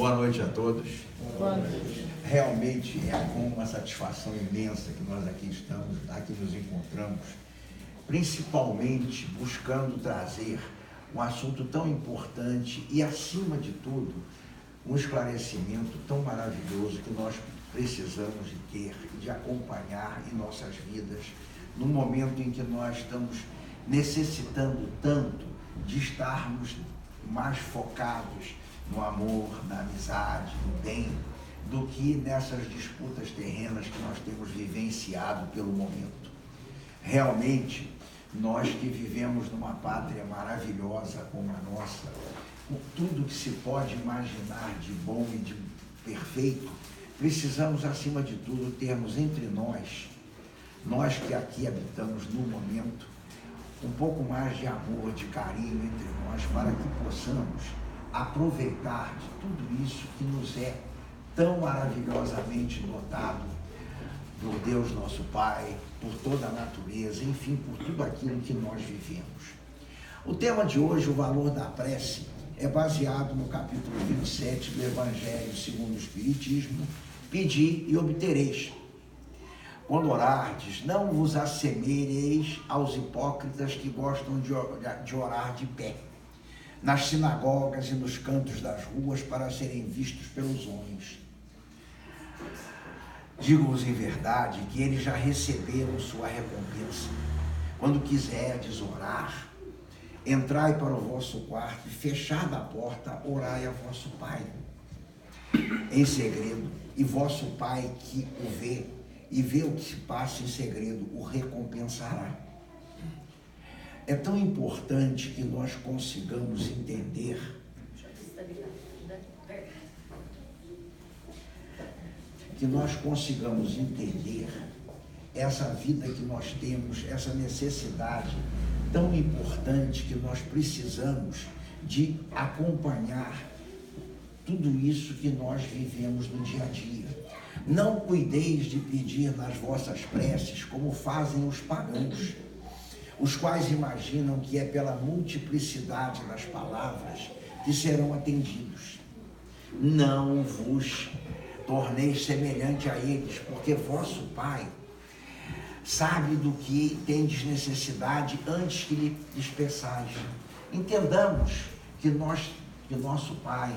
Boa noite a todos. Boa noite. Realmente é com uma satisfação imensa que nós aqui estamos, aqui nos encontramos, principalmente buscando trazer um assunto tão importante e, acima de tudo, um esclarecimento tão maravilhoso que nós precisamos de ter e de acompanhar em nossas vidas, no momento em que nós estamos necessitando tanto de estarmos mais focados no amor, na amizade, no bem, do que nessas disputas terrenas que nós temos vivenciado pelo momento. Realmente, nós que vivemos numa pátria maravilhosa como a nossa, com tudo que se pode imaginar de bom e de perfeito, precisamos, acima de tudo, termos entre nós que aqui habitamos no momento, um pouco mais de amor, de carinho entre nós, para que possamos aproveitar de tudo isso que nos é tão maravilhosamente dotado por Deus nosso Pai, por toda a natureza, enfim, por tudo aquilo que nós vivemos. O tema de hoje, o valor da prece, é baseado no capítulo 27 do Evangelho segundo o Espiritismo: pedi e obtereis. Quando orardes, não vos assemelheis aos hipócritas que gostam de orar de pé, nas sinagogas e nos cantos das ruas, para serem vistos pelos homens. Digo-vos em verdade que eles já receberam sua recompensa. Quando quiserdes orar, entrai para o vosso quarto e, fechada a porta, orai a vosso Pai em segredo, e vosso Pai que o vê e vê o que se passa em segredo, o recompensará. É tão importante que nós consigamos entender essa vida que nós temos, essa necessidade tão importante que nós precisamos de acompanhar tudo isso que nós vivemos no dia a dia. Não cuideis de pedir nas vossas preces como fazem os pagãos, os quais imaginam que é pela multiplicidade das palavras que serão atendidos. Não vos torneis semelhante a eles, porque vosso Pai sabe do que tendes necessidade antes que lhes peçais. Entendamos que nosso Pai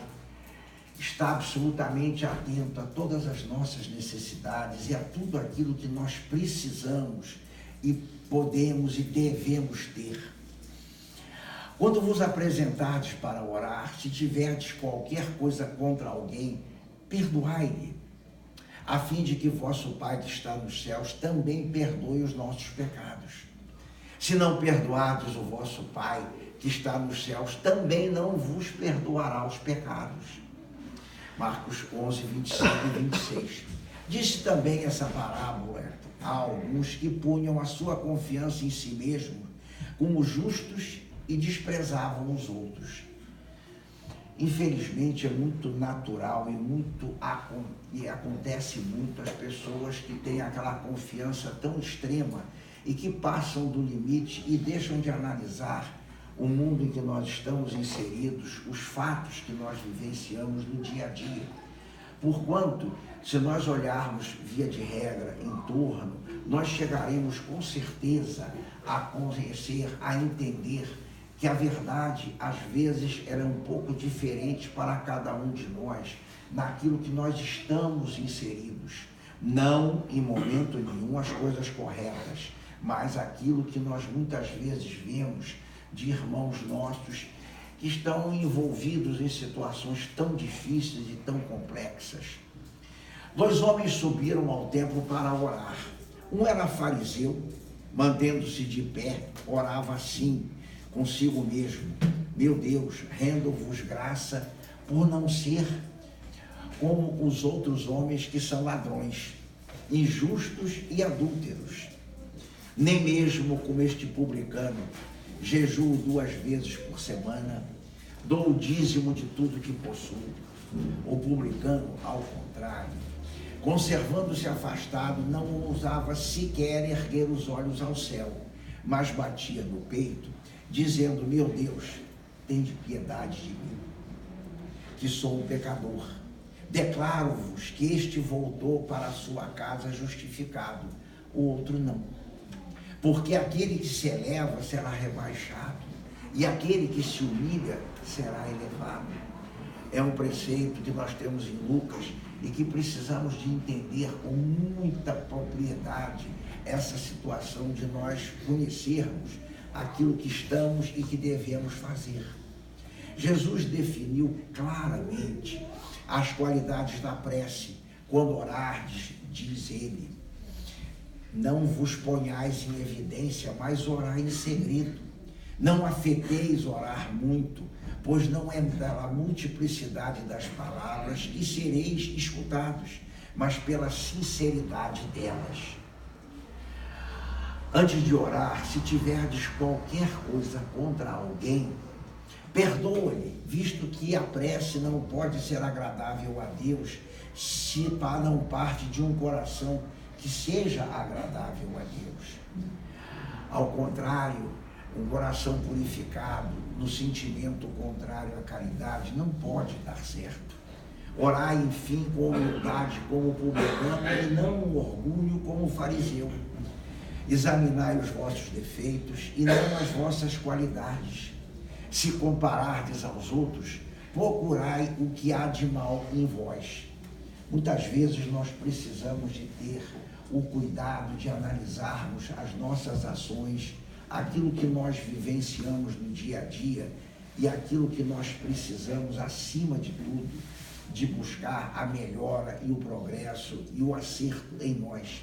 está absolutamente atento a todas as nossas necessidades e a tudo aquilo que nós precisamos e podemos e devemos ter. Quando vos apresentardes para orar, se tiverdes qualquer coisa contra alguém, perdoai-lhe, a fim de que vosso Pai que está nos céus também perdoe os nossos pecados. Se não perdoardes o vosso Pai que está nos céus, também não vos perdoará os pecados. Marcos 11, 25 e 26. Disse também essa parábola a alguns que punham a sua confiança em si mesmos como justos e desprezavam os outros. Infelizmente é muito natural e acontece muito as pessoas que têm aquela confiança tão extrema e que passam do limite e deixam de analisar o mundo em que nós estamos inseridos, os fatos que nós vivenciamos no dia a dia. Porquanto, se nós olharmos via de regra em torno, nós chegaremos com certeza a conhecer, a entender que a verdade às vezes era um pouco diferente para cada um de nós, naquilo que nós estamos inseridos. Não em momento nenhum as coisas corretas, mas aquilo que nós muitas vezes vemos de irmãos nossos que estão envolvidos em situações tão difíceis e tão complexas. 2 homens subiram ao templo para orar. Um era fariseu, mantendo-se de pé, orava assim consigo mesmo: meu Deus, rendo-vos graça por não ser como os outros homens que são ladrões, injustos e adúlteros, nem mesmo como este publicano. Jejuo 2 vezes por semana, dou o dízimo de tudo que possuo. O publicano, ao contrário, conservando-se afastado, não ousava sequer erguer os olhos ao céu, mas batia no peito, dizendo: meu Deus, tende piedade de mim. que sou um pecador. Declaro-vos que este voltou para a sua casa justificado, o outro não. Porque aquele que se eleva será rebaixado, e aquele que se humilha será elevado. É um preceito que nós temos em Lucas e que precisamos de entender com muita propriedade essa situação de nós conhecermos aquilo que estamos e que devemos fazer. Jesus definiu claramente as qualidades da prece. Quando orardes, diz ele, não vos ponhais em evidência, mas orai em segredo. Não afeteis orar muito, pois não é pela multiplicidade das palavras que sereis escutados, mas pela sinceridade delas. Antes de orar, se tiverdes qualquer coisa contra alguém, perdoa-lhe, visto que a prece não pode ser agradável a Deus se não parte de um coração que seja agradável a Deus. Ao contrário, um coração purificado, no sentimento contrário à caridade, não pode dar certo. Orai, enfim, com humildade como publicano e não com orgulho como fariseu. Examinai os vossos defeitos e não as vossas qualidades. Se comparardes aos outros, procurai o que há de mal em vós. Muitas vezes nós precisamos de ter o cuidado de analisarmos as nossas ações, aquilo que nós vivenciamos no dia a dia e aquilo que nós precisamos, acima de tudo, de buscar a melhora e o progresso e o acerto em nós.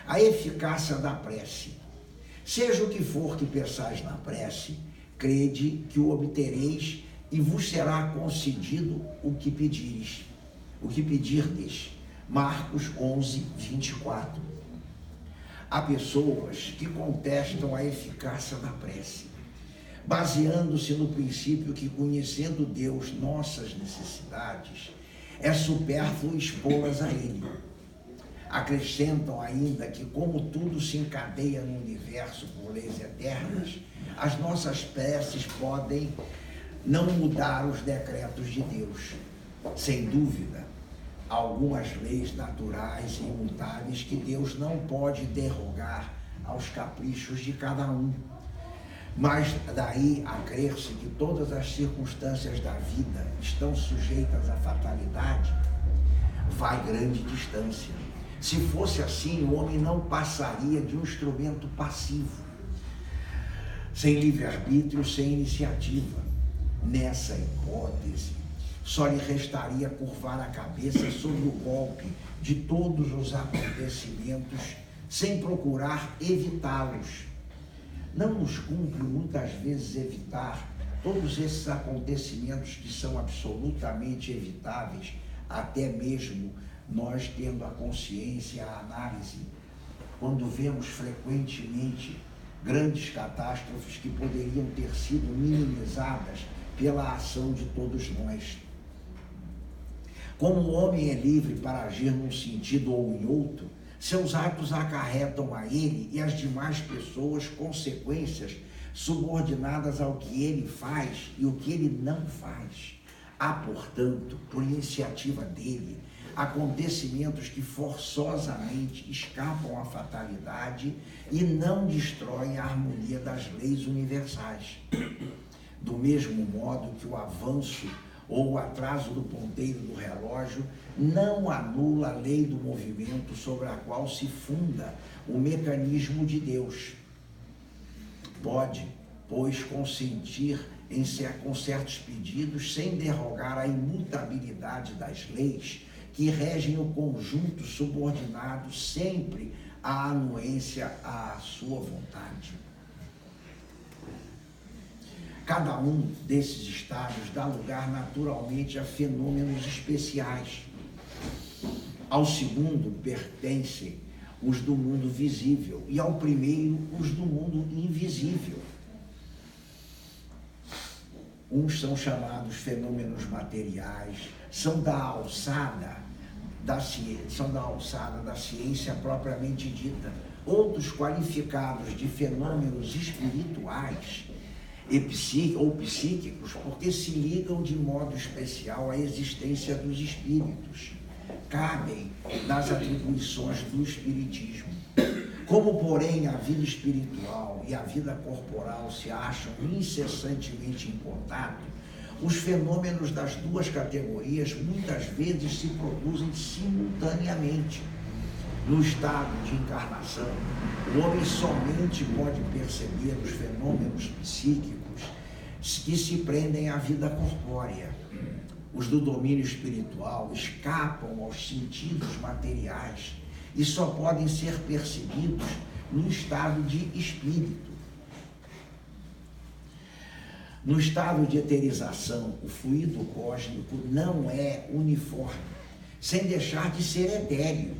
A eficácia da prece. Seja o que for que peçais na prece, crede que o obtereis e vos será concedido o que pedirdes. Marcos 11, 24. Há pessoas que contestam a eficácia da prece, baseando-se no princípio que, conhecendo Deus nossas necessidades, é supérfluo expô-las a Ele. Acrescentam ainda que, como tudo se encadeia no universo por leis eternas, as nossas preces podem não mudar os decretos de Deus. Sem dúvida, há algumas leis naturais e imutáveis que Deus não pode derrogar aos caprichos de cada um. Mas daí a crer-se que todas as circunstâncias da vida estão sujeitas à fatalidade, vai grande distância. Se fosse assim, o homem não passaria de um instrumento passivo, sem livre-arbítrio, sem iniciativa. Nessa hipótese, só lhe restaria curvar a cabeça sob o golpe de todos os acontecimentos, sem procurar evitá-los. Não nos cumpre muitas vezes evitar todos esses acontecimentos que são absolutamente evitáveis, até mesmo nós tendo a consciência, a análise, quando vemos frequentemente grandes catástrofes que poderiam ter sido minimizadas pela ação de todos nós. Como o homem é livre para agir num sentido ou em outro, seus atos acarretam a ele e às demais pessoas consequências subordinadas ao que ele faz e o que ele não faz. Há, portanto, por iniciativa dele, acontecimentos que forçosamente escapam à fatalidade e não destroem a harmonia das leis universais. Do mesmo modo que o avanço ou o atraso do ponteiro do relógio não anula a lei do movimento sobre a qual se funda o mecanismo de Deus. Pode, pois, consentir com certos pedidos sem derrogar a imutabilidade das leis que regem o conjunto subordinado sempre à anuência à sua vontade. Cada um desses estágios dá lugar naturalmente a fenômenos especiais. Ao segundo pertencem os do mundo visível e ao primeiro os do mundo invisível. Uns são chamados fenômenos materiais, são da alçada da ciência propriamente dita. Outros, qualificados de fenômenos espirituais, ou psíquicos, porque se ligam de modo especial à existência dos espíritos, cabem nas atribuições do espiritismo. Como, porém, a vida espiritual e a vida corporal se acham incessantemente em contato, os fenômenos das duas categorias muitas vezes se produzem simultaneamente. No estado de encarnação, o homem somente pode perceber os fenômenos psíquicos que se prendem à vida corpórea. Os do domínio espiritual escapam aos sentidos materiais e só podem ser percebidos no estado de espírito. No estado de eterização, o fluido cósmico não é uniforme, sem deixar de ser etéreo.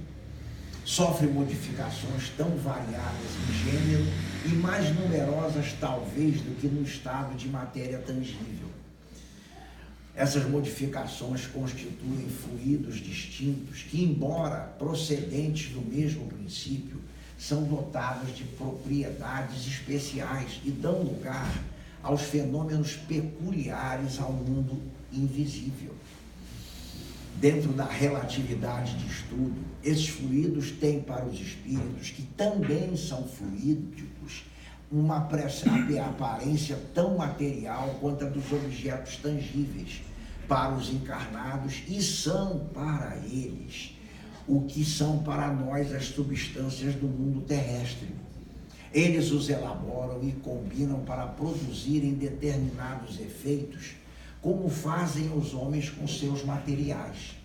Sofre modificações tão variadas em gênero e mais numerosas, talvez, do que no estado de matéria tangível. Essas modificações constituem fluidos distintos que, embora procedentes do mesmo princípio, são dotados de propriedades especiais e dão lugar aos fenômenos peculiares ao mundo invisível. Dentro da relatividade de estudo, esses fluidos têm para os espíritos, que também são fluídicos, uma aparência tão material quanto a dos objetos tangíveis para os encarnados, e são para eles o que são para nós as substâncias do mundo terrestre. Eles os elaboram e combinam para produzirem determinados efeitos, como fazem os homens com seus materiais.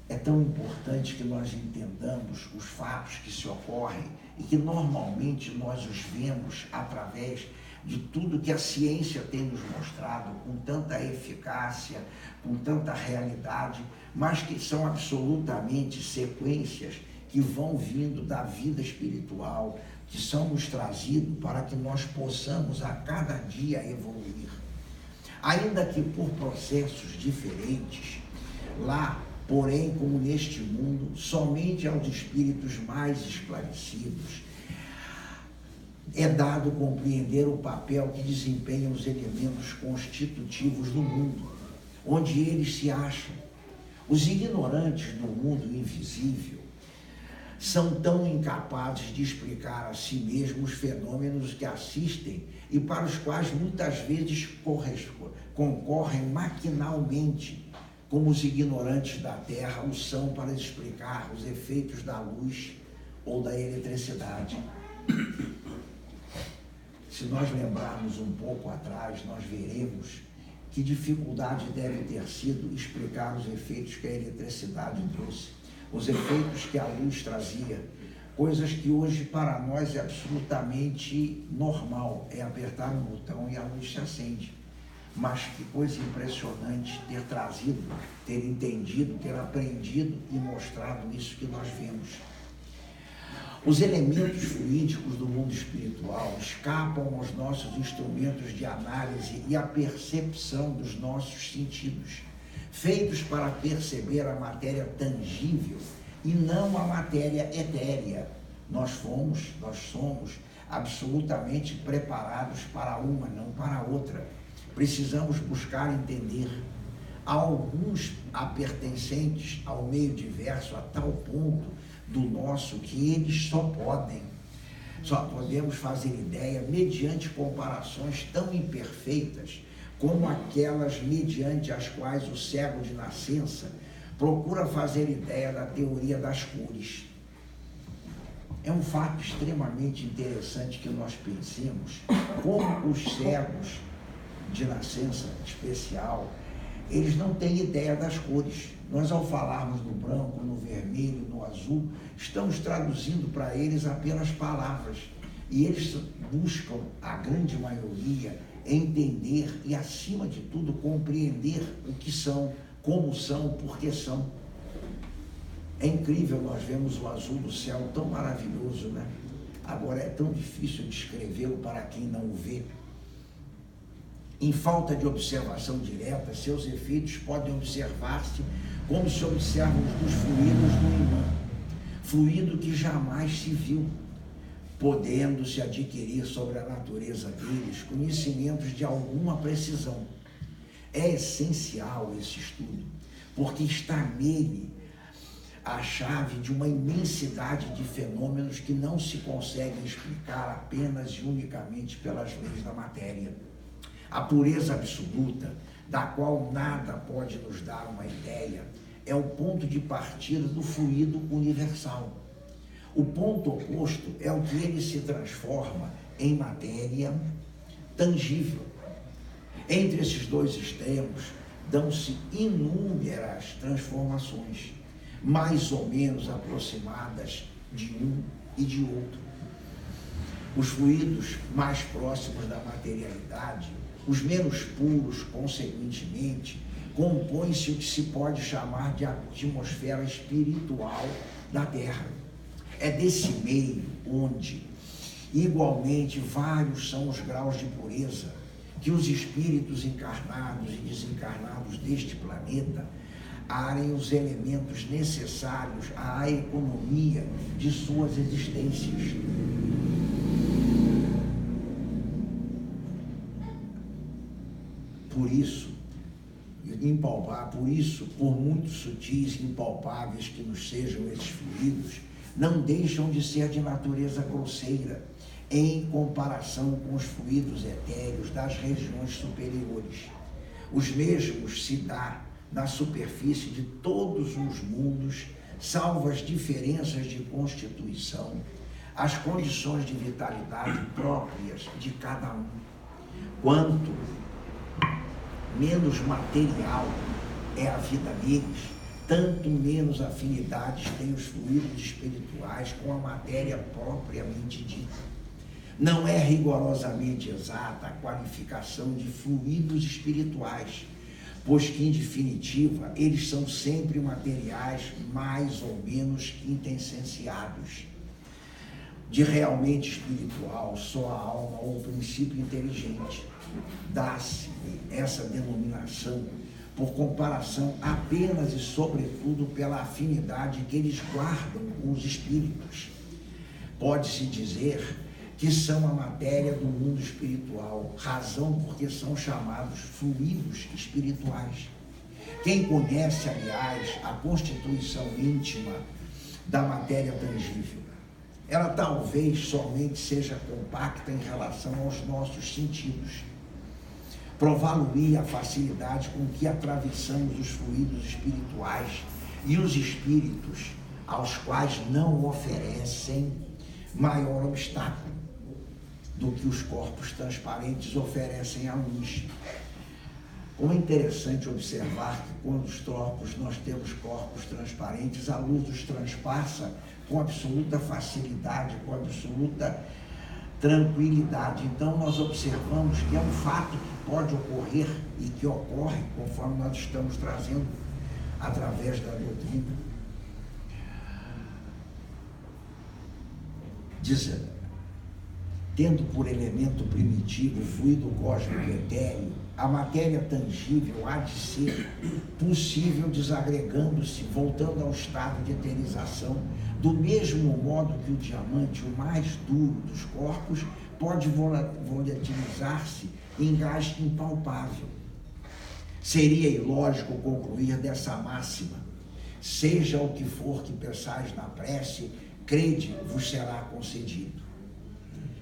É tão importante que nós entendamos os fatos que se ocorrem e que normalmente nós os vemos através de tudo que a ciência tem nos mostrado com tanta eficácia, com tanta realidade, mas que são absolutamente sequências que vão vindo da vida espiritual, que são nos trazidos para que nós possamos a cada dia evoluir. Ainda que por processos diferentes, lá, porém, como neste mundo, somente aos espíritos mais esclarecidos é dado compreender o papel que desempenham os elementos constitutivos do mundo, onde eles se acham. Os ignorantes do mundo invisível são tão incapazes de explicar a si mesmos os fenômenos que assistem e para os quais muitas vezes concorrem maquinalmente, como os ignorantes da Terra o são para explicar os efeitos da luz ou da eletricidade. Se nós lembrarmos um pouco atrás, nós veremos que dificuldade deve ter sido explicar os efeitos que a eletricidade trouxe, os efeitos que a luz trazia, coisas que hoje para nós é absolutamente normal, é apertar um botão e a luz se acende. Mas que coisa impressionante ter trazido, ter entendido, ter aprendido e mostrado isso que nós vemos. Os elementos fluídicos do mundo espiritual escapam aos nossos instrumentos de análise e à percepção dos nossos sentidos, feitos para perceber a matéria tangível e não a matéria etérea. Nós somos absolutamente preparados para uma, não para outra. Precisamos buscar entender. Há alguns pertencentes ao meio diverso a tal ponto do nosso que eles só podemos fazer ideia mediante comparações tão imperfeitas como aquelas mediante as quais o cego de nascença procura fazer ideia da teoria das cores. É um fato extremamente interessante que nós pensemos como os cegos de nascença especial, eles não têm ideia das cores. Nós, ao falarmos no branco, no vermelho, no azul, estamos traduzindo para eles apenas palavras. E eles buscam, a grande maioria, entender e, acima de tudo, compreender o que são, como são, por que são. É incrível, nós vemos o azul do céu tão maravilhoso, né? Agora é tão difícil descrevê-lo para quem não o vê. Em falta de observação direta, seus efeitos podem observar-se como se observam os dos fluidos no imã, fluido que jamais se viu, podendo-se adquirir sobre a natureza deles conhecimentos de alguma precisão. É essencial esse estudo, porque está nele a chave de uma imensidade de fenômenos que não se conseguem explicar apenas e unicamente pelas leis da matéria. A pureza absoluta, da qual nada pode nos dar uma ideia, é o ponto de partida do fluido universal. O ponto oposto é o que ele se transforma em matéria tangível. Entre esses dois extremos, dão-se inúmeras transformações, mais ou menos aproximadas de um e de outro. Os fluidos mais próximos da materialidade, os menos puros, consequentemente, compõem-se o que se pode chamar de atmosfera espiritual da Terra. É desse meio onde, igualmente, vários são os graus de pureza que os espíritos encarnados e desencarnados deste planeta arem os elementos necessários à economia de suas existências. Por isso, por muito sutis e impalpáveis que nos sejam esses fluidos, não deixam de ser de natureza grosseira, em comparação com os fluidos etéreos das regiões superiores. Os mesmos se dá na superfície de todos os mundos, salvo as diferenças de constituição, as condições de vitalidade próprias de cada um. Quanto menos material é a vida neles, tanto menos afinidades têm os fluidos espirituais com a matéria propriamente dita. Não é rigorosamente exata a qualificação de fluidos espirituais, pois que, em definitiva, eles são sempre materiais mais ou menos quintessenciados. De realmente espiritual, só a alma ou o princípio inteligente. Dá-se essa denominação por comparação apenas e sobretudo pela afinidade que eles guardam com os espíritos. Pode-se dizer que são a matéria do mundo espiritual, razão porque são chamados fluidos espirituais. Quem conhece, aliás, a constituição íntima da matéria tangível, ela talvez somente seja compacta em relação aos nossos sentidos. Prová-lo-ia a facilidade com que atravessamos os fluidos espirituais e os espíritos, aos quais não oferecem maior obstáculo do que os corpos transparentes oferecem à luz. Como é interessante observar que quando nós temos corpos transparentes, a luz os transpassa com absoluta facilidade, com absoluta tranquilidade. Então nós observamos que é um fato que pode ocorrer e que ocorre conforme nós estamos trazendo através da doutrina. Tendo por elemento primitivo o fluido cósmico etéreo, a matéria tangível há de ser possível desagregando-se, voltando ao estado de eterização, do mesmo modo que o diamante, o mais duro dos corpos, pode volatilizar-se em gás impalpável. Seria ilógico concluir dessa máxima: seja o que for que pensais na prece, crede, vos será concedido.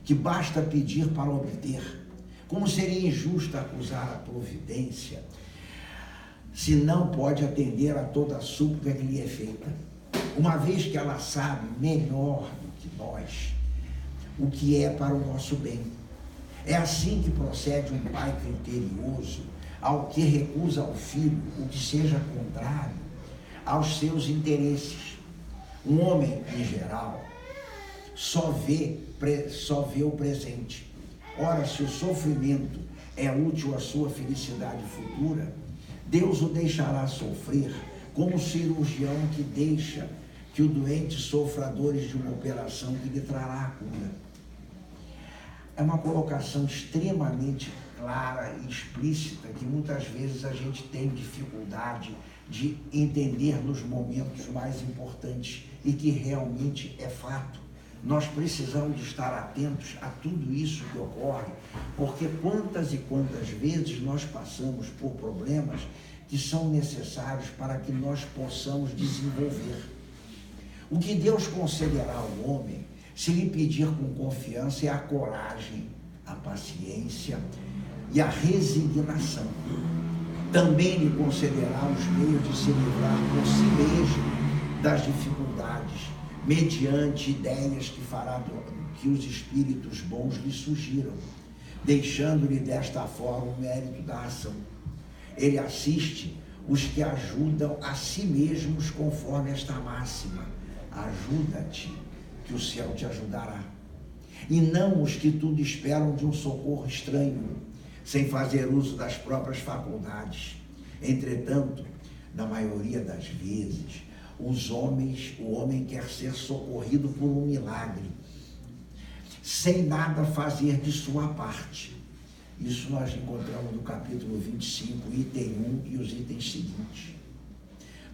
Que basta pedir para obter. Como seria injusto acusar a providência se não pode atender a toda a súplica que lhe é feita, uma vez que ela sabe melhor do que nós o que é para o nosso bem. É assim que procede um pai criterioso ao que recusa ao filho o que seja contrário aos seus interesses. Um homem, em geral, só vê o presente. Ora, se o sofrimento é útil à sua felicidade futura, Deus o deixará sofrer como o cirurgião que deixa que o doente sofra dores de uma operação que lhe trará a cura. É uma colocação extremamente clara e explícita que muitas vezes a gente tem dificuldade de entender nos momentos mais importantes e que realmente é fato. nós precisamos de estar atentos a tudo isso que ocorre, porque quantas e quantas vezes nós passamos por problemas que são necessários para que nós possamos desenvolver. O que Deus concederá ao homem, se lhe pedir com confiança, é a coragem, a paciência e a resignação. Também lhe concederá os meios de se livrar por si mesmo das dificuldades, mediante ideias que os espíritos bons lhe sugiram, deixando-lhe desta forma o mérito da ação. Ele assiste os que ajudam a si mesmos, conforme esta máxima: ajuda-te, que o céu te ajudará. E não os que tudo esperam de um socorro estranho, sem fazer uso das próprias faculdades. Entretanto, na maioria das vezes, o homem quer ser socorrido por um milagre, sem nada fazer de sua parte. Isso nós encontramos no capítulo 25, item 1 e os itens seguintes.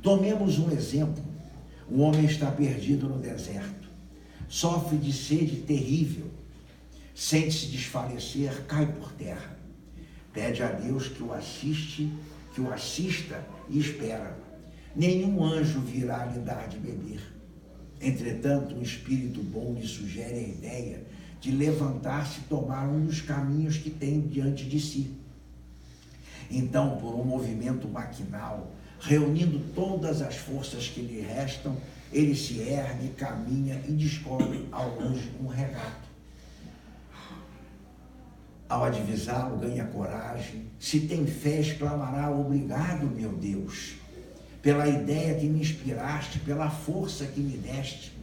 Tomemos um exemplo. O homem está perdido no deserto, sofre de sede terrível, sente-se desfalecer, cai por terra. Pede a Deus que o assista e espera. Nenhum anjo virá lhe dar de beber. Entretanto, um espírito bom lhe sugere a ideia de levantar-se e tomar um dos caminhos que tem diante de si. Então, por um movimento maquinal, reunindo todas as forças que lhe restam, ele se ergue, caminha e descobre ao longe um regato. Ao adivisá-lo, ganha coragem. Se tem fé, exclamará: obrigado, meu Deus, pela ideia que me inspiraste, pela força que me deste.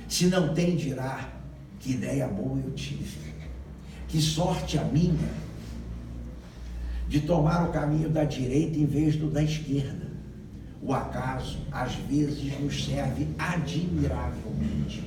Se não tem, dirá: que ideia boa eu tive. Que sorte a minha de tomar o caminho da direita em vez do da esquerda. O acaso, às vezes, nos serve admiravelmente.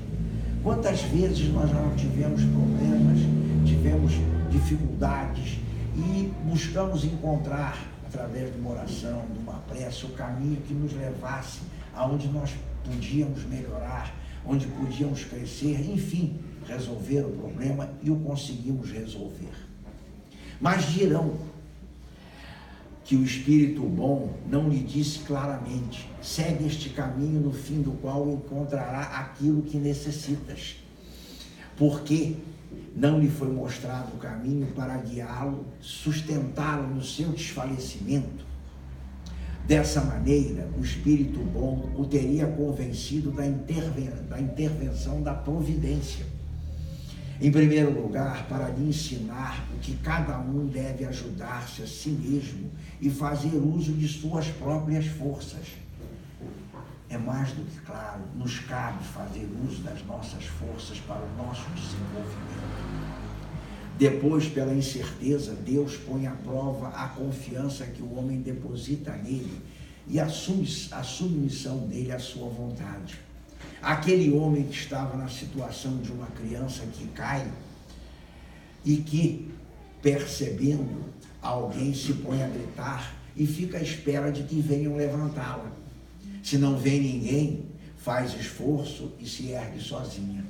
Quantas vezes nós já não tivemos problemas, tivemos dificuldades e buscamos encontrar, através de uma oração, de uma prece, o caminho que nos levasse aonde nós podíamos melhorar, onde podíamos crescer, enfim, resolver o problema, e o conseguimos resolver. Mas dirão que o Espírito bom não lhe disse claramente: segue este caminho, no fim do qual encontrará aquilo que necessitas. Porque não lhe foi mostrado o caminho para guiá-lo, sustentá-lo no seu desfalecimento. Dessa maneira, o Espírito bom o teria convencido da intervenção da providência. Em primeiro lugar, para lhe ensinar o que cada um deve ajudar-se a si mesmo e fazer uso de suas próprias forças. É mais do que claro, nos cabe fazer uso das nossas forças para o nosso desenvolvimento. Depois, pela incerteza, Deus põe à prova a confiança que o homem deposita nele e a submissão dele à sua vontade. Aquele homem que estava na situação de uma criança que cai e que, percebendo alguém, se põe a gritar e fica à espera de que venham levantá-la. Se não vem ninguém, faz esforço e se ergue sozinha.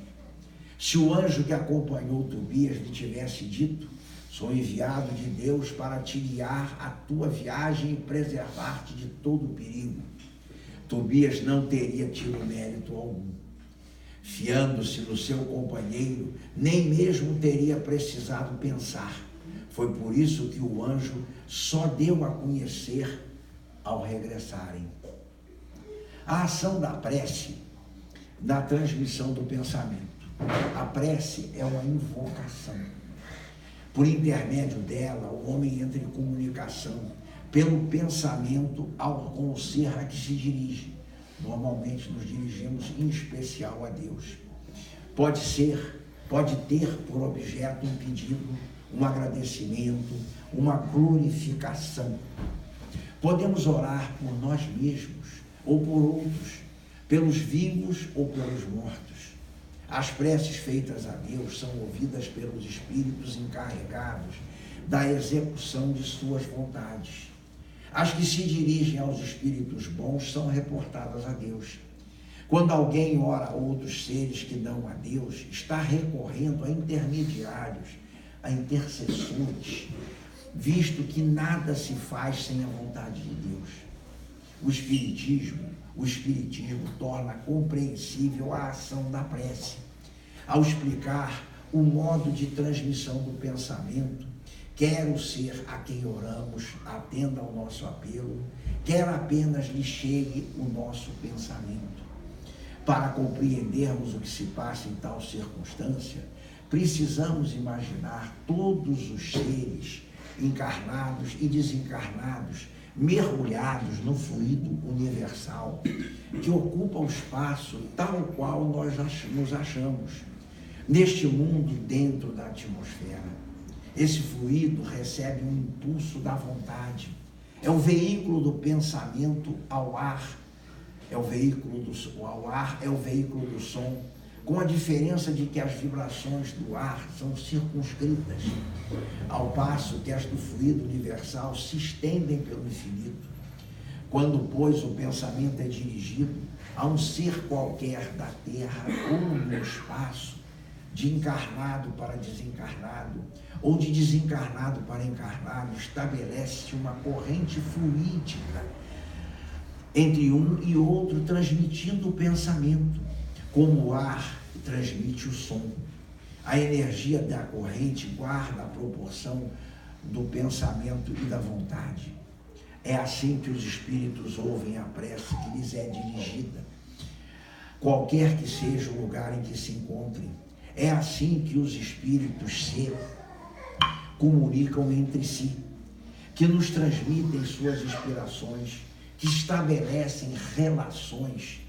Se o anjo que acompanhou Tobias lhe tivesse dito: sou enviado de Deus para te guiar a tua viagem e preservar-te de todo o perigo, Tobias não teria tido mérito algum. Fiando-se no seu companheiro, nem mesmo teria precisado pensar. Foi por isso que o anjo só deu a conhecer ao regressarem. A ação da prece na transmissão do pensamento. A prece é uma invocação. Por intermédio dela, o homem entra em comunicação pelo pensamento com o ser a que se dirige. Normalmente nos dirigimos em especial a Deus. Pode ter por objeto um pedido, um agradecimento, uma glorificação. Podemos orar por nós mesmos ou por outros, pelos vivos ou pelos mortos. As preces feitas a Deus são ouvidas pelos espíritos encarregados da execução de suas vontades. As que se dirigem aos espíritos bons são reportadas a Deus. Quando alguém ora a outros seres que não a Deus, está recorrendo a intermediários, a intercessores, visto que nada se faz sem a vontade de Deus. O Espiritismo torna compreensível a ação da prece, ao explicar o modo de transmissão do pensamento, quer o ser a quem oramos atenda ao nosso apelo, quer apenas lhe chegue o nosso pensamento. Para compreendermos o que se passa em tal circunstância, precisamos imaginar todos os seres encarnados e desencarnados mergulhados no fluido universal que ocupa o espaço tal qual nós nos achamos, neste mundo dentro da atmosfera. Esse fluido recebe um impulso da vontade, é o veículo do pensamento ao ar, é o veículo do som, com a diferença de que as vibrações do ar são circunscritas, ao passo que as do fluido universal se estendem pelo infinito. Quando, pois, o pensamento é dirigido a um ser qualquer da Terra ou no espaço, de encarnado para desencarnado, ou de desencarnado para encarnado, estabelece-se uma corrente fluídica entre um e outro, transmitindo o pensamento, como o ar transmite o som. A energia da corrente guarda a proporção do pensamento e da vontade. É assim que os espíritos ouvem a prece que lhes é dirigida, qualquer que seja o lugar em que se encontrem. É assim que os espíritos se comunicam entre si, que nos transmitem suas inspirações, que estabelecem relações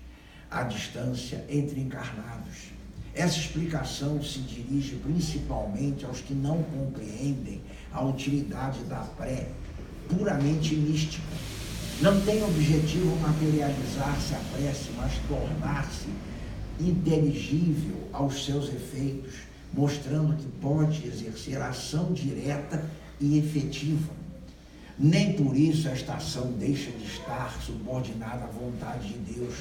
à distância entre encarnados. Essa explicação se dirige principalmente aos que não compreendem a utilidade da pré puramente mística. Não tem objetivo materializar-se a prece, mas tornar-se inteligível aos seus efeitos, mostrando que pode exercer ação direta e efetiva. Nem por isso esta ação deixa de estar subordinada à vontade de Deus,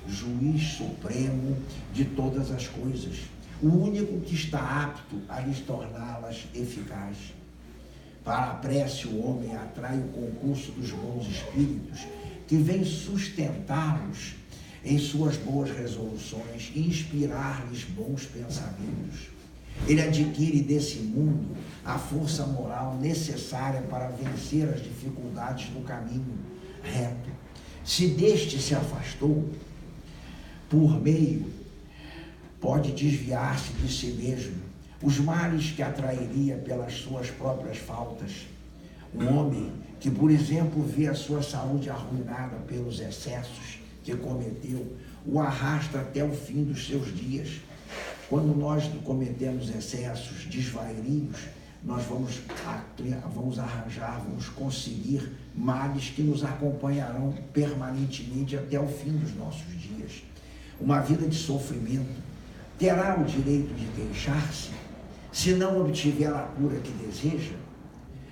juiz supremo de todas as coisas, o único que está apto a lhes torná-las eficazes. Para a prece, o homem atrai o concurso dos bons espíritos, que vem sustentá-los em suas boas resoluções e inspirar-lhes bons pensamentos. Ele adquire desse mundo a força moral necessária para vencer as dificuldades do caminho reto. Se deste se afastou, por meio, pode desviar-se de si mesmo, os males que atrairia pelas suas próprias faltas. Um homem que, por exemplo, vê a sua saúde arruinada pelos excessos que cometeu, o arrasta até o fim dos seus dias. Quando nós cometemos excessos, desvarios, nós vamos conseguir males que nos acompanharão permanentemente até o fim dos nossos dias. Uma vida de sofrimento terá o direito de queixar-se se não obtiver a cura que deseja?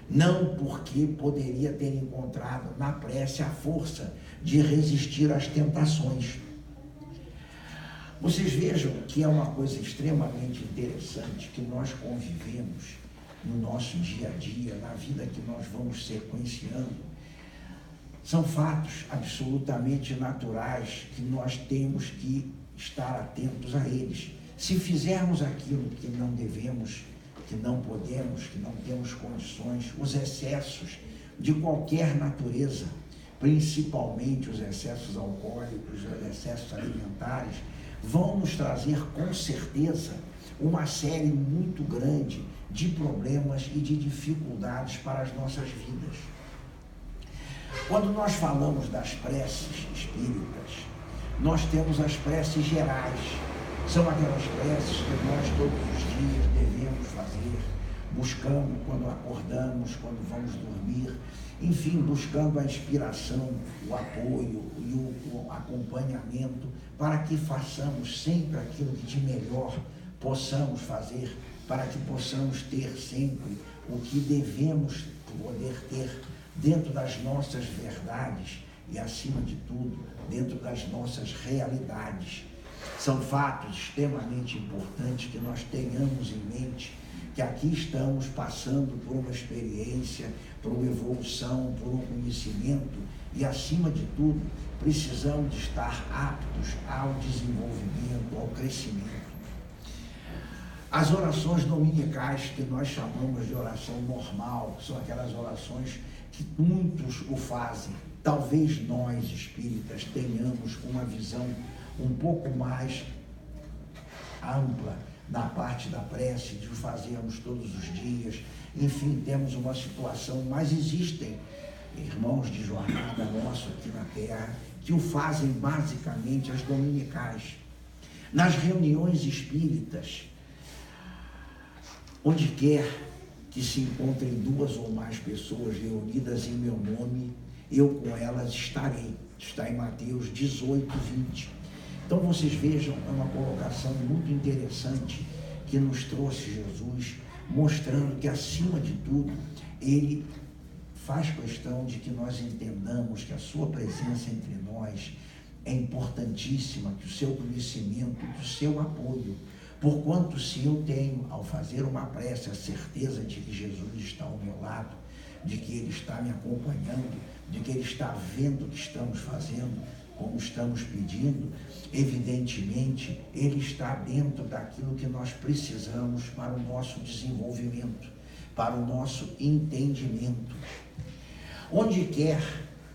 Não, porque poderia ter encontrado na prece a força de resistir às tentações. Vocês vejam que é uma coisa extremamente interessante que nós convivemos no nosso dia a dia, na vida que nós vamos sequenciando. São fatos absolutamente naturais que nós temos que estar atentos a eles. Se fizermos aquilo que não devemos, que não podemos, que não temos condições, os excessos de qualquer natureza, principalmente os excessos alcoólicos, os excessos alimentares, vão nos trazer com certeza uma série muito grande de problemas e de dificuldades para as nossas vidas. Quando nós falamos das preces espíritas, nós temos as preces gerais. São aquelas preces que nós todos os dias devemos fazer, buscando quando acordamos, quando vamos dormir, enfim, buscando a inspiração, o apoio e o acompanhamento para que façamos sempre aquilo que de melhor possamos fazer, para que possamos ter sempre o que devemos poder ter dentro das nossas verdades e, acima de tudo, dentro das nossas realidades. São fatos extremamente importantes que nós tenhamos em mente que aqui estamos passando por uma experiência, por uma evolução, por um conhecimento e, acima de tudo, precisamos estar aptos ao desenvolvimento, ao crescimento. As orações dominicais, que nós chamamos de oração normal, que são aquelas orações que muitos o fazem. Talvez nós, espíritas, tenhamos uma visão um pouco mais ampla na parte da prece, de o fazermos todos os dias. Enfim, temos uma situação, mas existem irmãos de jornada nosso aqui na Terra que o fazem basicamente as dominicais. Nas reuniões espíritas, onde quer que se encontrem 2 ou mais pessoas reunidas em meu nome, eu com elas estarei. Está em Mateus 18, 20. Então vocês vejam, é uma colocação muito interessante que nos trouxe Jesus, mostrando que, acima de tudo, ele faz questão de que nós entendamos que a sua presença entre nós é importantíssima, que o seu conhecimento, que o seu apoio. Porquanto, se eu tenho, ao fazer uma prece, a certeza de que Jesus está ao meu lado, de que Ele está me acompanhando, de que Ele está vendo o que estamos fazendo, como estamos pedindo, evidentemente, Ele está dentro daquilo que nós precisamos para o nosso desenvolvimento, para o nosso entendimento. Onde quer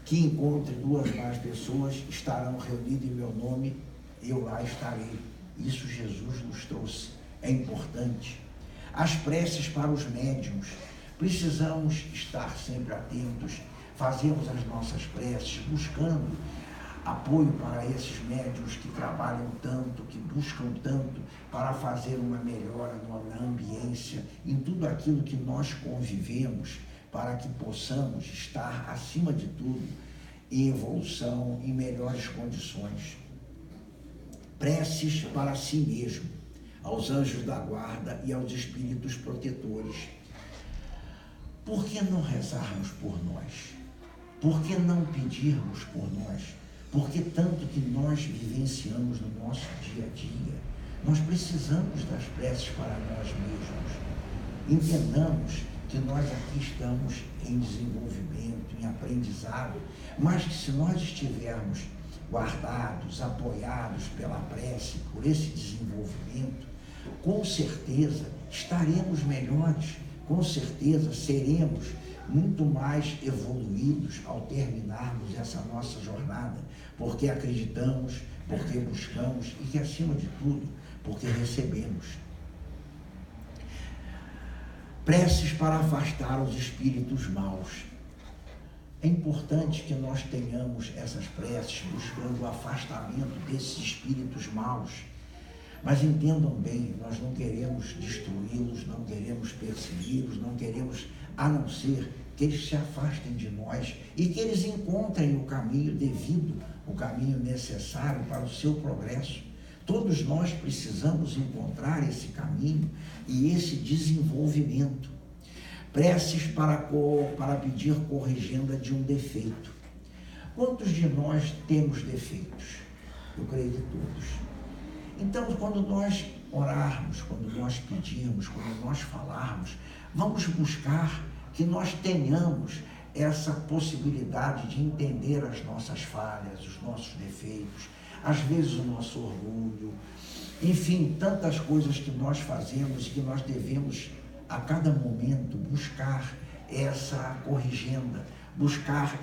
que encontre 2 ou mais pessoas, estarão reunidas em meu nome, eu lá estarei. Isso Jesus nos trouxe, é importante. As preces para os médiuns, precisamos estar sempre atentos, fazermos as nossas preces, buscando apoio para esses médiuns que trabalham tanto, que buscam tanto para fazer uma melhora na ambiência, em tudo aquilo que nós convivemos, para que possamos estar, acima de tudo, em evolução, em melhores condições. Preces para si mesmo, aos anjos da guarda e aos espíritos protetores. Por que não rezarmos por nós? Por que não pedirmos por nós? Porque tanto que nós vivenciamos no nosso dia a dia, nós precisamos das preces para nós mesmos. Entendamos que nós aqui estamos em desenvolvimento, em aprendizado, mas que se nós estivermos guardados, apoiados pela prece, por esse desenvolvimento, com certeza estaremos melhores, com certeza seremos muito mais evoluídos ao terminarmos essa nossa jornada, porque acreditamos, porque buscamos e que, acima de tudo, porque recebemos. Preces para afastar os espíritos maus. É importante que nós tenhamos essas preces buscando o afastamento desses espíritos maus. Mas entendam bem, nós não queremos destruí-los, não queremos persegui-los, não queremos, a não ser que eles se afastem de nós e que eles encontrem o caminho devido, o caminho necessário para o seu progresso. Todos nós precisamos encontrar esse caminho e esse desenvolvimento. Preces para pedir corrigenda de um defeito. Quantos de nós temos defeitos? Eu creio que todos. Então, quando nós orarmos, quando nós pedirmos, quando nós falarmos, vamos buscar que nós tenhamos essa possibilidade de entender as nossas falhas, os nossos defeitos, às vezes o nosso orgulho, enfim, tantas coisas que nós fazemos e que nós devemos a cada momento buscar essa corrigenda, buscar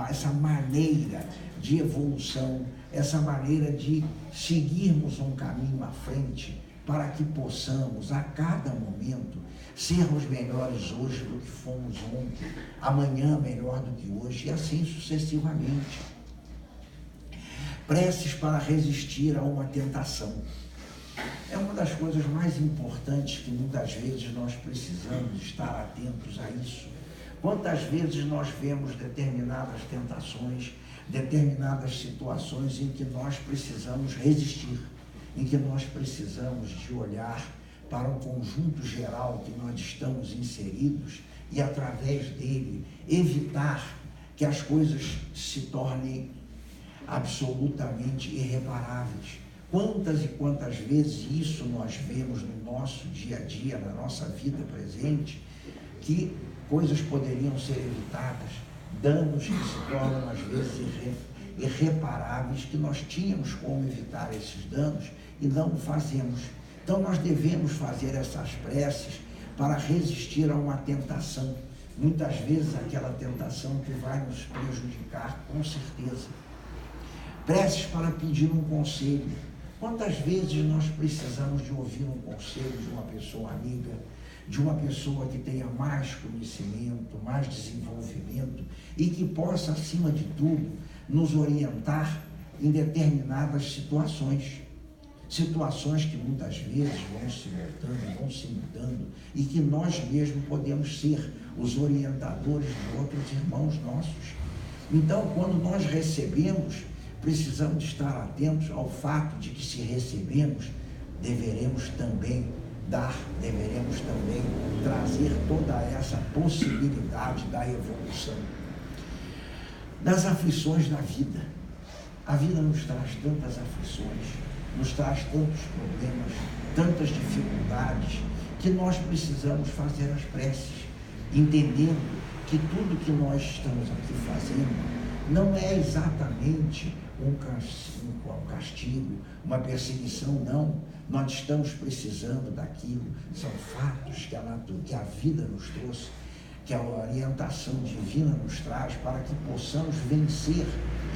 essa maneira de evolução, essa maneira de seguirmos um caminho à frente para que possamos a cada momento sermos melhores hoje do que fomos ontem, amanhã melhor do que hoje e assim sucessivamente. Preces para resistir a uma tentação. É uma das coisas mais importantes que muitas vezes nós precisamos estar atentos a isso. Quantas vezes nós vemos determinadas tentações, determinadas situações em que nós precisamos resistir, em que nós precisamos de olhar para o conjunto geral que nós estamos inseridos e, através dele, evitar que as coisas se tornem absolutamente irreparáveis. Quantas e quantas vezes isso nós vemos no nosso dia a dia, na nossa vida presente, que coisas poderiam ser evitadas, danos que se tornam às vezes irreparáveis, que nós tínhamos como evitar esses danos e não o fazemos. Então nós devemos fazer essas preces para resistir a uma tentação, muitas vezes aquela tentação que vai nos prejudicar, com certeza. Preces para pedir um conselho. Quantas vezes nós precisamos de ouvir um conselho de uma pessoa amiga, de uma pessoa que tenha mais conhecimento, mais desenvolvimento e que possa, acima de tudo, nos orientar em determinadas situações. Situações que muitas vezes vão se voltando, vão se mudando e que nós mesmos podemos ser os orientadores de outros irmãos nossos. Então, quando nós recebemos, precisamos estar atentos ao fato de que se recebemos, deveremos também dar, deveremos também trazer toda essa possibilidade da evolução. Das aflições da vida. A vida nos traz tantas aflições, nos traz tantos problemas, tantas dificuldades, que nós precisamos fazer as preces, entendendo que tudo que nós estamos aqui fazendo não é exatamente um castigo, uma perseguição, não. Nós estamos precisando daquilo, são fatos que a vida nos trouxe, que a orientação divina nos traz para que possamos vencer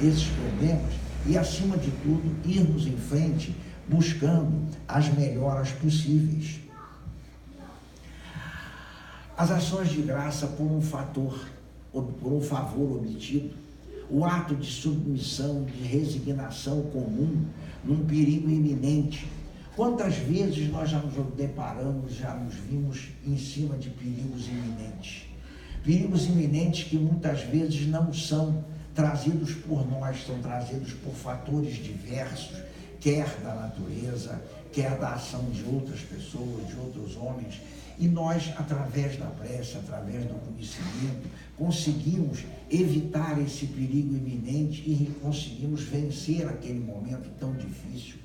esses problemas e, acima de tudo, irmos em frente buscando as melhoras possíveis. As ações de graça por um favor obtido, o ato de submissão, de resignação comum num perigo iminente. Quantas vezes nós já nos deparamos, já nos vimos em cima de perigos iminentes? Perigos iminentes que muitas vezes não são trazidos por nós, são trazidos por fatores diversos, quer da natureza, quer da ação de outras pessoas, de outros homens. E nós, através da prece, através do conhecimento, conseguimos evitar esse perigo iminente e conseguimos vencer aquele momento tão difícil.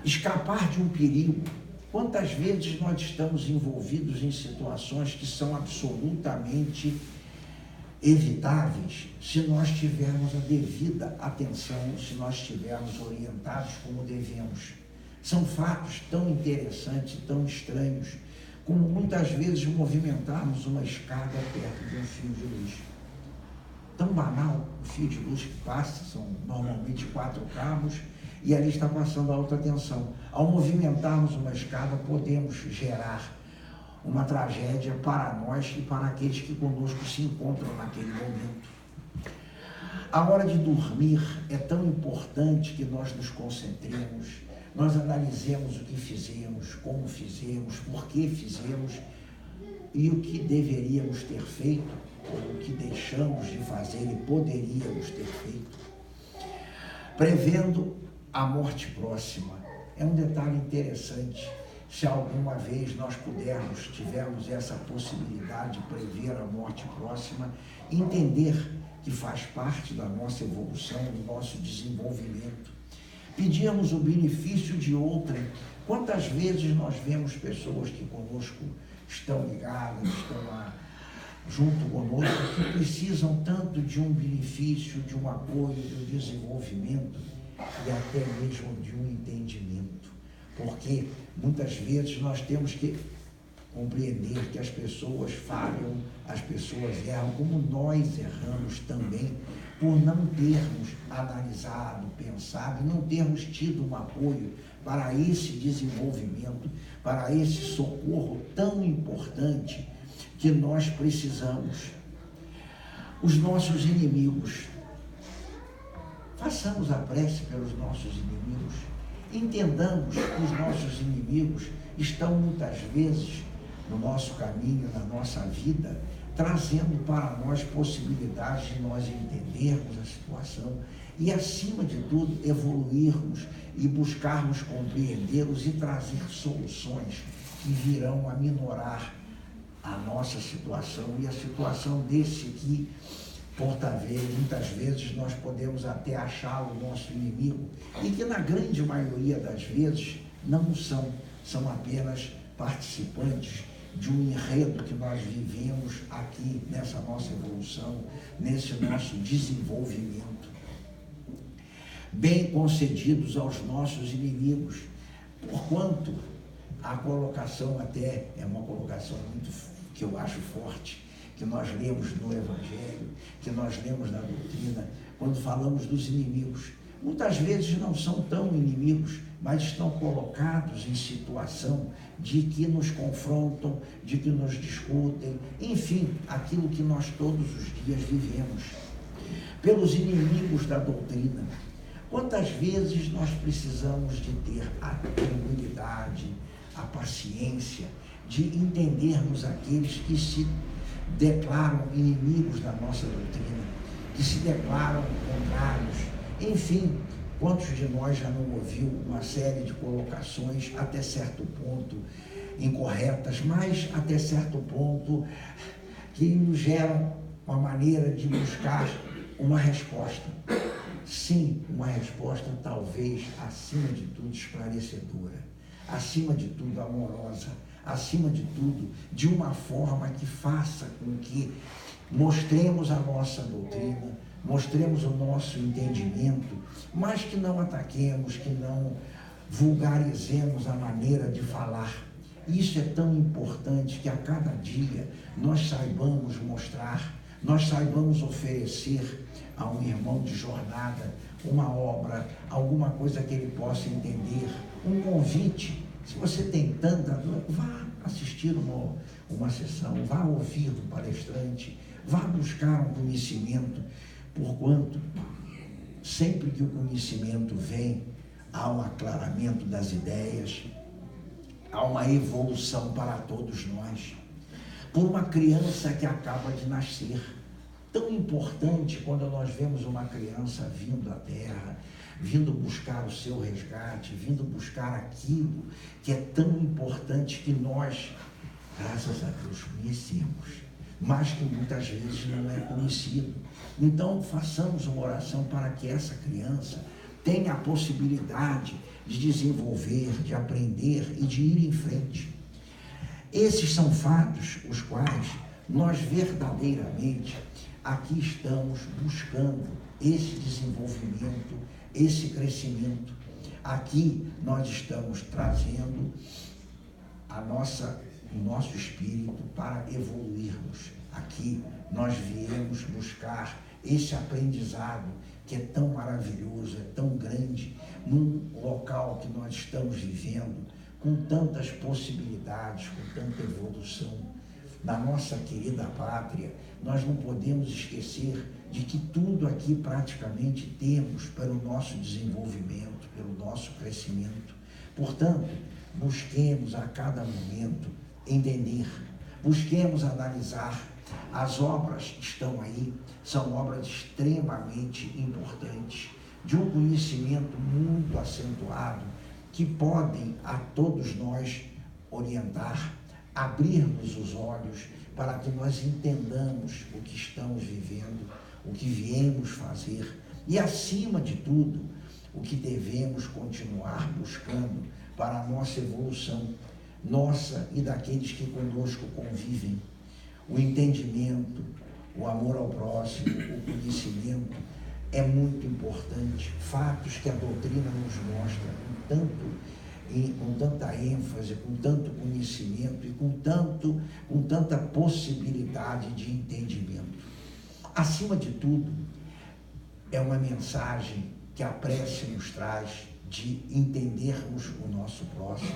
Escapar de um perigo. Quantas vezes nós estamos envolvidos em situações que são absolutamente evitáveis se nós tivermos a devida atenção, se nós estivermos orientados como devemos. São fatos tão interessantes, tão estranhos, como muitas vezes movimentarmos uma escada perto de um fio de luz. Tão banal, o fio de luz que passa, são normalmente 4 cabos, e ali está passando a alta tensão. Ao movimentarmos uma escada, podemos gerar uma tragédia para nós e para aqueles que conosco se encontram naquele momento. A hora de dormir é tão importante que nós nos concentremos, nós analisemos o que fizemos, como fizemos, por que fizemos e o que deveríamos ter feito, ou o que deixamos de fazer e poderíamos ter feito. Prevendo a morte próxima. É um detalhe interessante. Se alguma vez nós tivermos essa possibilidade de prever a morte próxima, entender que faz parte da nossa evolução, do nosso desenvolvimento. Pedirmos o benefício de outrem. Quantas vezes nós vemos pessoas que conosco estão ligadas, estão lá junto conosco, que precisam tanto de um benefício, de um apoio, de um desenvolvimento e até mesmo de um entendimento. Porque muitas vezes nós temos que compreender que as pessoas falham, as pessoas erram, como nós erramos também, por não termos analisado, pensado, não termos tido um apoio para esse desenvolvimento, para esse socorro tão importante que nós precisamos. Os nossos inimigos. Façamos a prece pelos nossos inimigos. Entendamos que os nossos inimigos estão muitas vezes no nosso caminho, na nossa vida, trazendo para nós possibilidades de nós entendermos a situação e, acima de tudo, evoluirmos e buscarmos compreendê-los e trazer soluções que virão a minorar a nossa situação e a situação desse que muitas vezes nós podemos até achá-lo nosso inimigo, e que na grande maioria das vezes não são apenas participantes de um enredo que nós vivemos aqui nessa nossa evolução, nesse nosso desenvolvimento. Bem concedidos aos nossos inimigos, porquanto a colocação até é uma colocação muito, que eu acho forte, que nós lemos no Evangelho, que nós lemos na doutrina, quando falamos dos inimigos. Muitas vezes não são tão inimigos, mas estão colocados em situação de que nos confrontam, de que nos discutem, enfim, aquilo que nós todos os dias vivemos. Pelos inimigos da doutrina, quantas vezes nós precisamos de ter a tranquilidade, a paciência, de entendermos aqueles que se declaram inimigos da nossa doutrina, que se declaram contrários. Enfim, quantos de nós já não ouviu uma série de colocações até certo ponto incorretas, mas até certo ponto que nos geram uma maneira de buscar uma resposta. Sim, uma resposta talvez, acima de tudo, esclarecedora, acima de tudo, amorosa, acima de tudo, de uma forma que faça com que mostremos a nossa doutrina, mostremos o nosso entendimento, mas que não ataquemos, que não vulgarizemos a maneira de falar. Isso é tão importante que a cada dia nós saibamos mostrar, nós saibamos oferecer a um irmão de jornada uma obra, alguma coisa que ele possa entender, um convite. Se você tem tanta dor, vá assistir uma sessão, vá ouvir do palestrante, vá buscar um conhecimento, porquanto sempre que o conhecimento vem, há um aclaramento das ideias, há uma evolução para todos nós. Por uma criança que acaba de nascer, tão importante quando nós vemos uma criança vindo à Terra, vindo buscar o seu resgate, vindo buscar aquilo que é tão importante que nós, graças a Deus, conhecemos, mas que muitas vezes não é conhecido. Então, façamos uma oração para que essa criança tenha a possibilidade de desenvolver, de aprender e de ir em frente. Esses são fatos os quais nós verdadeiramente aqui estamos buscando esse desenvolvimento, esse crescimento. Aqui nós estamos trazendo o nosso espírito para evoluirmos. Aqui nós viemos buscar esse aprendizado que é tão maravilhoso, é tão grande, num local que nós estamos vivendo, com tantas possibilidades, com tanta evolução. Na nossa querida pátria, nós não podemos esquecer de que tudo aqui praticamente temos para o nosso desenvolvimento, pelo nosso crescimento. Portanto, busquemos a cada momento entender, busquemos analisar. As obras estão aí, são obras extremamente importantes, de um conhecimento muito acentuado, que podem a todos nós orientar, abrirmos os olhos para que nós entendamos o que estamos vivendo, o que viemos fazer e, acima de tudo, o que devemos continuar buscando para a nossa evolução, nossa e daqueles que conosco convivem. O entendimento, o amor ao próximo, o conhecimento é muito importante, fatos que a doutrina nos mostra com tanta ênfase, com tanto conhecimento e com tanta possibilidade de entendimento. Acima de tudo, é uma mensagem que a prece nos traz de entendermos o nosso próximo,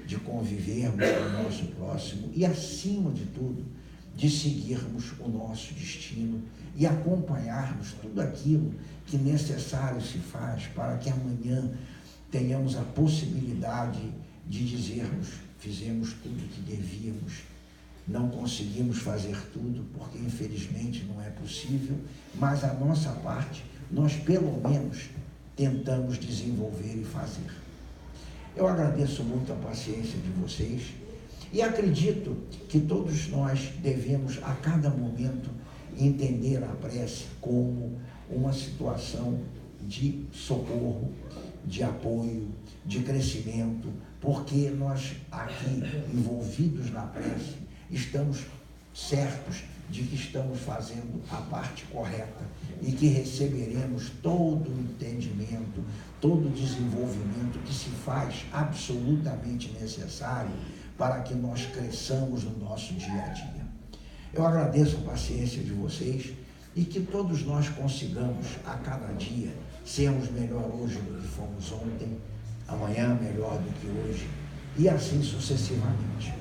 de convivermos com o nosso próximo e, acima de tudo, de seguirmos o nosso destino e acompanharmos tudo aquilo que necessário se faz para que amanhã tenhamos a possibilidade de dizermos: fizemos tudo o que devíamos, não conseguimos fazer tudo, porque infelizmente não é possível, mas a nossa parte, nós pelo menos tentamos desenvolver e fazer. Eu agradeço muito a paciência de vocês e acredito que todos nós devemos a cada momento entender a prece como uma situação de socorro, de apoio, de crescimento, porque nós aqui envolvidos na prece estamos certos de que estamos fazendo a parte correta e que receberemos todo o entendimento, todo o desenvolvimento que se faz absolutamente necessário para que nós cresçamos no nosso dia a dia. Eu agradeço a paciência de vocês e que todos nós consigamos a cada dia sermos melhor hoje do que fomos ontem, amanhã melhor do que hoje e assim sucessivamente.